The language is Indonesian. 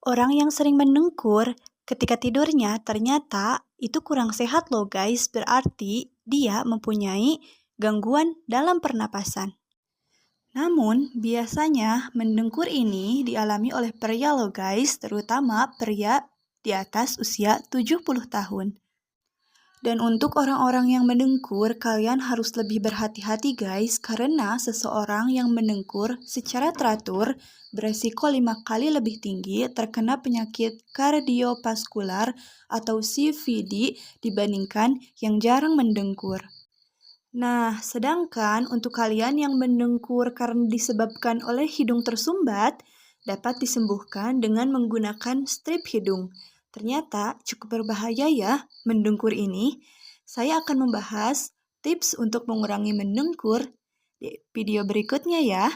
Orang yang sering mendengkur ketika tidurnya ternyata itu kurang sehat loh guys, berarti dia mempunyai gangguan dalam pernapasan. Namun, biasanya mendengkur ini dialami oleh pria loh guys, terutama pria di atas usia 70 tahun. Dan untuk orang-orang yang mendengkur, kalian harus lebih berhati-hati guys, karena seseorang yang mendengkur secara teratur beresiko 5 kali lebih tinggi terkena penyakit kardiovaskular atau CVD dibandingkan yang jarang mendengkur. Nah, sedangkan untuk kalian yang mendengkur karena disebabkan oleh hidung tersumbat, dapat disembuhkan dengan menggunakan strip hidung. Ternyata cukup berbahaya ya mendengkur ini. Saya akan membahas tips untuk mengurangi mendengkur di video berikutnya ya.